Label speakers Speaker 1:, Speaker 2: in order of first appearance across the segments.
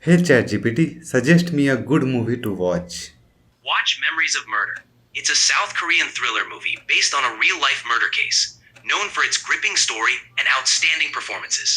Speaker 1: Hey ChatGPT, suggest me a good movie to watch.
Speaker 2: Watch Memories of Murder. It's a South Korean thriller movie based on a real life murder case, known for its gripping story and outstanding performances.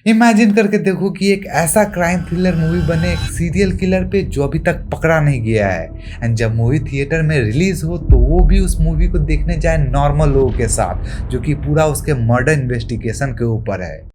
Speaker 3: Imagine करके देखो कि एक ऐसा crime thriller movie बने एक serial killer पे जो अभी तक पकड़ा नहीं गया है, एंड जब मूवी थिएटर में रिलीज हो तो वो भी उस मूवी को देखने जाए नॉर्मल लोगों के साथ, जो कि पूरा उसके मर्डर इन्वेस्टिगेशन के ऊपर है।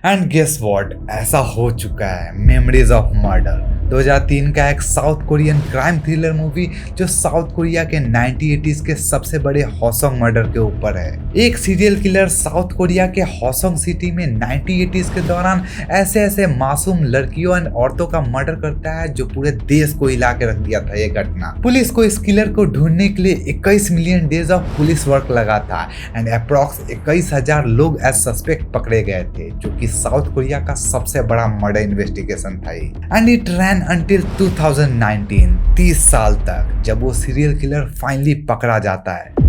Speaker 3: एंड गेस व्हाट, ऐसा हो चुका है। मेमोरीज ऑफ मर्डर 2003 का एक south Korean crime thriller movie जो साउथ कोरिया के 1980s के सबसे बड़े हॉसोंग मर्डर के ऊपर है। एक सीरियल किलर साउथ कोरिया के हॉसोंग सिटी में 1980s के दौरान ऐसे ऐसे मासूम लड़कियों और औरतों का मर्डर करता है जो पूरे देश को हिला के रख दिया था ये घटना। पुलिस को इस किलर को ढूंढने के लिए 21 million days of police work लगा था एंड अप्रॉक्स 21,000 लोग एज सस्पेक्ट पकड़े गए थे, जो कि साउथ कोरिया का सबसे बड़ा मर्डर इन्वेस्टिगेशन था। एंड इट रैन until 2019, 30 साल तक, जब वो सीरियल किलर फाइनली पकड़ा जाता है।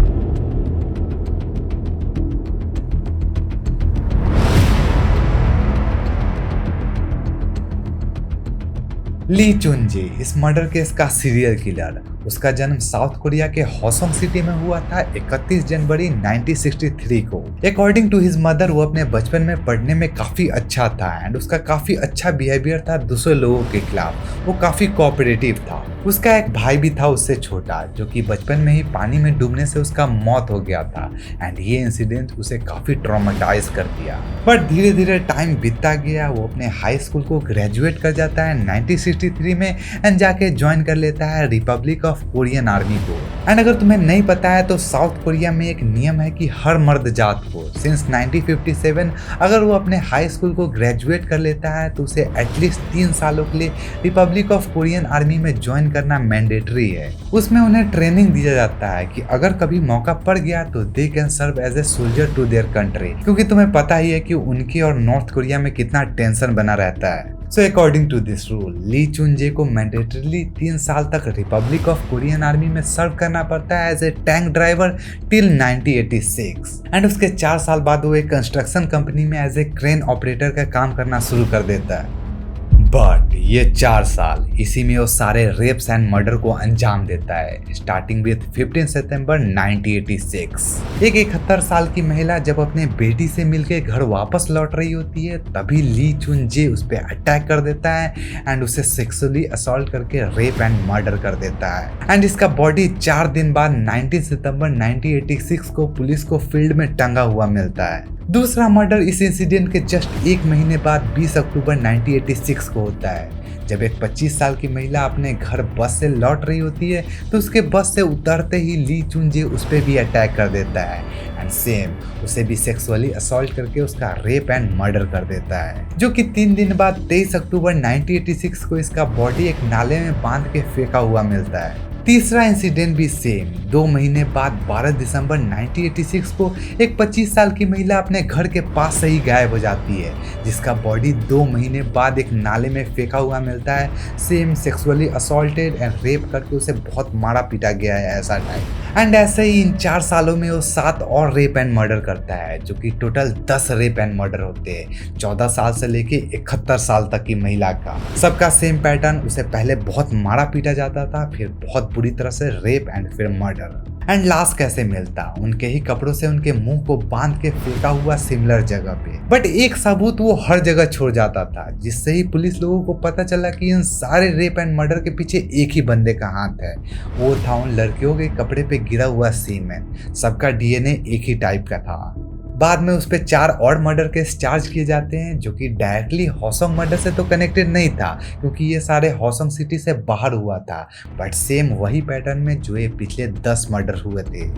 Speaker 3: ली चुनजी इस मर्डर केस का सीरियल किलर। उसका जन्म साउथ कोरिया के हॉसोंग सिटी में हुआ था 31 जनवरी 1963 को। अकॉर्डिंग टू हिज मदर वो अपने बचपन में पढ़ने में काफी अच्छा था एंड उसका काफी अच्छा बिहेवियर था दूसरे लोगों के खिलाफ। वो काफी कोऑपरेटिव था। उसका एक भाई भी था उससे छोटा, जो कि बचपन में ही पानी में डूबने से उसका मौत हो गया था एंड ये इंसिडेंट उसे काफी ट्रॉमेटाइज कर दिया। बट धीरे धीरे टाइम बीतता गया। वो अपने हाई स्कूल को ग्रेजुएट कर जाता है 1963 में एंड जाके ज्वाइन कर लेता है रिपब्लिक ऑफ कोरियन आर्मी को। एंड अगर तुम्हें नहीं पता है तो साउथ कोरिया में एक नियम है कि हर मर्द जात को सिंस 1957 अगर वो अपने हाई स्कूल को ग्रेजुएट कर लेता है तो उसे एटलीस्ट 3 सालों के लिए रिपब्लिक ऑफ कोरियन आर्मी में ज्वाइन करना मैंडेटरी है। उसमें उन्हें ट्रेनिंग दिया जाता है कि अगर कभी मौका पड़ गया तो they can serve as a soldier to their country, क्योंकि तुम्हें पता ही है कि उनके और नॉर्थ कोरिया में कितना टेंशन बना रहता है। So according to this rule ली चुनजे को मैंडेटरीली 3 साल तक रिपब्लिक ऑफ कोरियन आर्मी में सर्व करना पड़ता है as a tank driver till 1986 and उसके 4 साल बाद वो एक कंस्ट्रक्शन कंपनी में एज ए क्रेन ऑपरेटर का काम करना शुरू कर देता है। बट ये 4 साल इसी में वो सारे रेप्स एंड मर्डर को अंजाम देता है, स्टार्टिंग विद 15 सितंबर 1986। एक 71 साल की महिला जब अपने बेटी से मिलकर घर वापस लौट रही होती है तभी ली चुनजे उस पर अटैक कर देता है एंड उसे सेक्सुअली असॉल्ट करके रेप एंड मर्डर कर देता है। एंड इसका बॉडी 4 दिन बाद 19 सितंबर 1986 को पुलिस को फील्ड में टंगा हुआ मिलता है। दूसरा मर्डर इस इंसिडेंट के जस्ट 1 महीने बाद 20 अक्टूबर 1986 को होता है, जब एक 25 साल की महिला अपने घर बस से लौट रही होती है तो उसके बस से उतरते ही ली चुनजे उस पर भी अटैक कर देता है एंड सेम उसे भी सेक्सुअली असॉल्ट करके उसका रेप एंड मर्डर कर देता है, जो कि 3 दिन बाद 23 अक्टूबर 1986 को इसका बॉडी एक नाले में बांध के फेंका हुआ मिलता है। तीसरा इंसिडेंट भी सेम 2 महीने बाद 12 दिसंबर 1986 को एक 25 साल की महिला अपने घर के पास से ही गायब हो जाती है, जिसका बॉडी 2 महीने बाद एक नाले में फेंका हुआ मिलता है। Same sexually assaulted and rape करके उसे बहुत मारा पीटा गया है ऐसा टाइप। एंड ऐसे ही इन 4 सालों में वो 7 और रेप एंड मर्डर करता है, जो कि टोटल 10 रेप एंड मर्डर होते हैं 14 साल से लेके 71 साल तक की महिला का। सबका सेम पैटर्न, उसे पहले बहुत मारा पीटा जाता था, फिर बहुत बुरी तरह से रेप एंड फिर मर्डर। एंड लाश कैसे मिलता? उनके ही कपड़ों से उनके मुंह को बांध के फेंका हुआ सिमिलर जगह पे। बट एक सबूत वो हर जगह छोड़ जाता था, जिससे ही पुलिस लोगों को पता चला कि इन सारे रेप एंड मर्डर के पीछे एक ही बंदे का हाथ है। वो था उन लड़कियों के कपड़े पे गिरा हुआ सीमेंट। सबका डीएनए एक ही टाइप का था। बाद में उस पर 4 और मर्डर केस चार्ज किए जाते हैं जो कि डायरेक्टली हॉसोंग मर्डर से तो कनेक्टेड नहीं था, क्योंकि ये सारे हॉसोंग सिटी से बाहर हुआ था, बट सेम वही पैटर्न में जो ये पिछले 10 मर्डर हुए थे।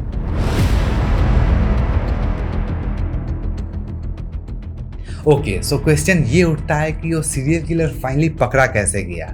Speaker 3: ओके, सो क्वेश्चन ये उठता है कि वो सीरियल किलर फाइनली पकड़ा कैसे गया।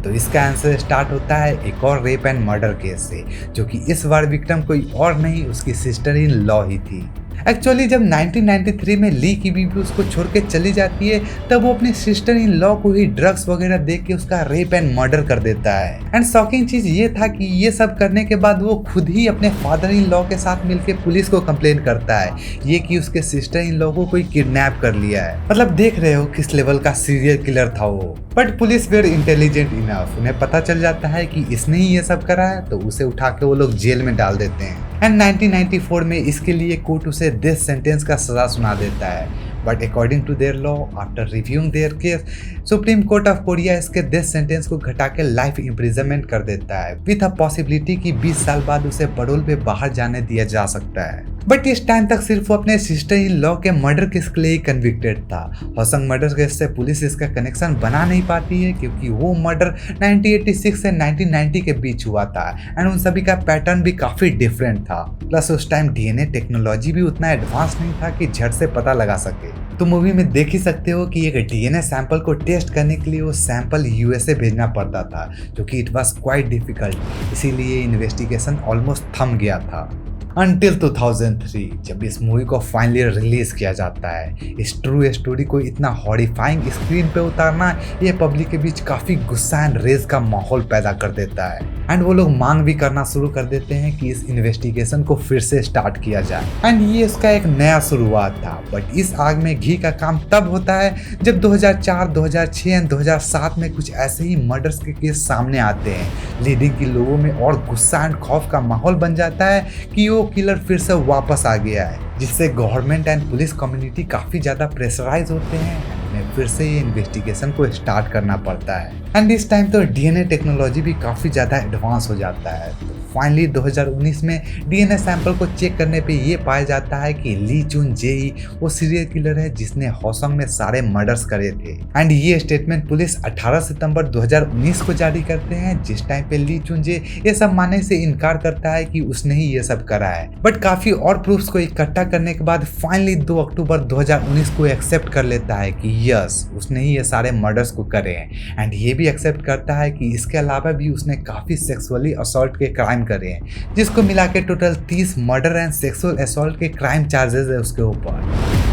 Speaker 3: तो इसका आंसर स्टार्ट होता है एक और रेप एंड मर्डर केस से, जो कि इस बार विक्टिम कोई और नहीं उसकी सिस्टर इन लॉ ही थी। एक्चुअली जब 1993 में ली की बीवी उसको छोड़ के चली जाती है, तब वो अपनी सिस्टर इन लॉ को ही ड्रग्स वगैरह दे के उसका रेप एंड मर्डर कर देता है। एंड शॉकिंग चीज ये था कि ये सब करने के बाद वो खुद ही अपने फादर इन लॉ के साथ मिलके पुलिस को कंप्लेन करता है ये कि उसके सिस्टर इन लॉ को कोई किडनैप कर लिया है। मतलब देख रहे हो किस लेवल का सीरियल किलर था वो। But police were intelligent enough, उन्हें पता चल जाता है कि इसने ही ये सब करा है, तो उसे उठा के वो लोग जेल में डाल देते हैं। एंड 1994 में इसके लिए कोर्ट उसे डेथ सेंटेंस का सजा सुना देता है। But according to their law, after reviewing their case, Supreme Court of Korea इसके डेथ सेंटेंस को घटा के लाइफ इम्प्रिजनमेंट कर देता है, विथ अ पॉसिबिलिटी कि 20 साल बाद उसे पैरोल पे बाहर जाने दिया जा सकता है। बट इस टाइम तक सिर्फ वो अपने सिस्टर इन लॉ के मर्डर केस के लिए ही कन्विक्टेड था। हॉसंग मर्डर केस से पुलिस इसका कनेक्शन बना नहीं पाती है, क्योंकि वो मर्डर 1986 से 1990 के बीच हुआ था एंड उन सभी का पैटर्न भी काफी डिफरेंट था। प्लस उस टाइम डीएनए टेक्नोलॉजी भी उतना एडवांस नहीं था कि झट से पता लगा सके। तो मूवी में देख ही सकते हो कि एक डीएनए सैंपल को टेस्ट करने के लिए वो सैंपल यूएसए भेजना पड़ता था, जो कि इट वाज क्वाइट डिफिकल्ट, इसीलिए इन्वेस्टिगेशन ऑलमोस्ट थम गया था। Until 2003 जब इस मूवी को फाइनली रिलीज किया जाता है। इस ट्रू स्टोरी को इतना हॉरिफाइंग स्क्रीन पे उतारना ये पब्लिक के बीच काफी गुस्सा एंड रेज का माहौल पैदा कर देता है एंड वो लोग मांग भी करना शुरू कर देते हैं कि इस इन्वेस्टिगेशन को फिर से स्टार्ट किया जाए। एंड ये इसका एक नया शुरुआत था। बट इस आग में घी का काम तब होता है जब 2004, 2006 एंड 2007 में कुछ ऐसे ही मर्डर्स के केस सामने आते हैं, लीडिंग की लोगों में और गुस्सा एंड खौफ का माहौल बन जाता है कि वो किलर फिर से वापस आ गया है, जिससे गवर्नमेंट एंड पुलिस कम्युनिटी काफी ज्यादा प्रेशराइज होते हैं। उन्हें फिर से ये इन्वेस्टिगेशन को स्टार्ट करना पड़ता है एंड इस टाइम तो डीएनए टेक्नोलॉजी भी काफी ज्यादा एडवांस हो जाता है। तो फाइनली 2019 में डीएनए सैंपल को चेक करने पे ये पाया जाता है कि ली चुन जे ही वो सीरियल किलर है जिसने हॉसंग में सारे मर्डर्स करे थे। एंड ये स्टेटमेंट पुलिस 18 सितंबर 2019 को जारी करते हैं, जिस टाइम पे ली चुन जे ये सब मानने से इनकार करता है कि उसने ही ये सब करा है। बट काफी और प्रूफ्स को इकट्ठा करने के बाद फाइनली 2 अक्टूबर 2019 को एक्सेप्ट कर लेता है कि यस उसने ही ये सारे मर्डर्स को करे हैं। एंड ये भी एक्सेप्ट करता है कि इसके अलावा भी उसने काफी सेक्सुअली असॉल्ट के क्राइम करे हैं, जिसको मिला के total 30 murder and sexual assault के क्राइम चार्जेस है उसके ऊपर।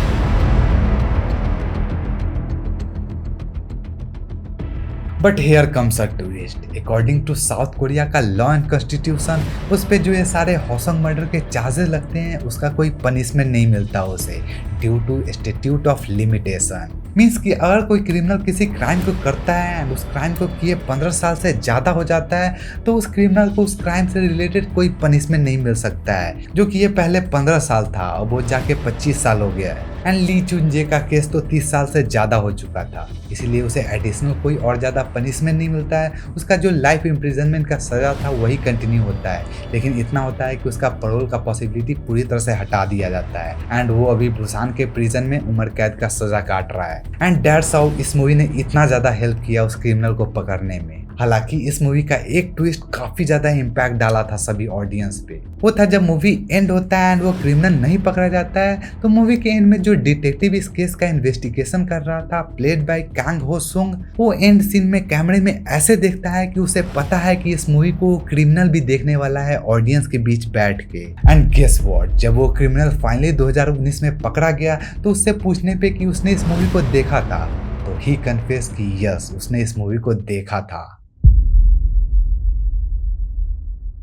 Speaker 3: But here comes a twist. According to South Korea का लॉ एंड कॉन्स्टिट्यूशन, उस पे जो ये सारे हॉसंग मर्डर के चार्जेस लगते हैं उसका कोई पनिशमेंट नहीं मिलता उसे, due to statute of limitation. Means कि अगर कोई क्रिमिनल किसी क्राइम को करता है एंड उस क्राइम को किए 15 साल से ज़्यादा हो जाता है, तो उस क्रिमिनल को उस क्राइम से रिलेटेड कोई पनिशमेंट नहीं मिल सकता है, जो कि ये पहले 15 साल था और वो जाके 25 साल हो गया है। एंड ली चुन जे का केस तो 30 साल से ज़्यादा हो चुका था, इसीलिए उसे एडिशनल कोई और ज़्यादा पनिशमेंट नहीं मिलता है। उसका जो लाइफ इम्प्रिजनमेंट का सज़ा था वही कंटिन्यू होता है, लेकिन इतना होता है कि उसका पैरोल का पॉसिबिलिटी पूरी तरह से हटा दिया जाता है एंड वो अभी बुसान के प्रिजन में उम्र कैद का सज़ा काट रहा है। एंड दैट्स हाउ इस मूवी ने इतना ज़्यादा हेल्प किया उस क्रिमिनल को पकड़ने में। हालांकि इस मूवी का एक ट्विस्ट काफी ज्यादा इम्पैक्ट डाला था सभी ऑडियंस पे। वो था जब मूवी एंड होता है एंड वो क्रिमिनल नहीं पकड़ा जाता है, तो मूवी के एंड में जो डिटेक्टिव इस केस का इन्वेस्टिगेशन कर रहा था, प्लेड बाय कांग हो सुंग, वो एंड सीन में कैमरे में ऐसे देखता है कि उसे पता है कि इस मूवी को क्रिमिनल भी देखने वाला है ऑडियंस के बीच बैठ के। एंड गेस व्हाट, जब वो क्रिमिनल फाइनली 2019 में पकड़ा गया तो उससे पूछने पे कि उसने इस मूवी को देखा था, तो ही कन्फेस कि यस उसने इस मूवी को देखा था।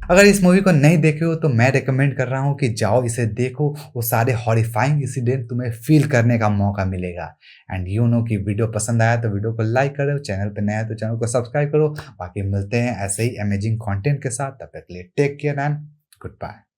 Speaker 3: अगर इस मूवी को नहीं देखे हो तो मैं रेकमेंड कर रहा हूँ कि जाओ इसे देखो, वो सारे हॉरिफाइंग इंसिडेंट तुम्हें फील करने का मौका मिलेगा। एंड यू नो कि वीडियो पसंद आया तो वीडियो को लाइक करो, चैनल पे नया है तो चैनल को सब्सक्राइब करो। बाकी मिलते हैं ऐसे ही अमेजिंग कंटेंट के साथ, तब तक के लिए take care and good bye.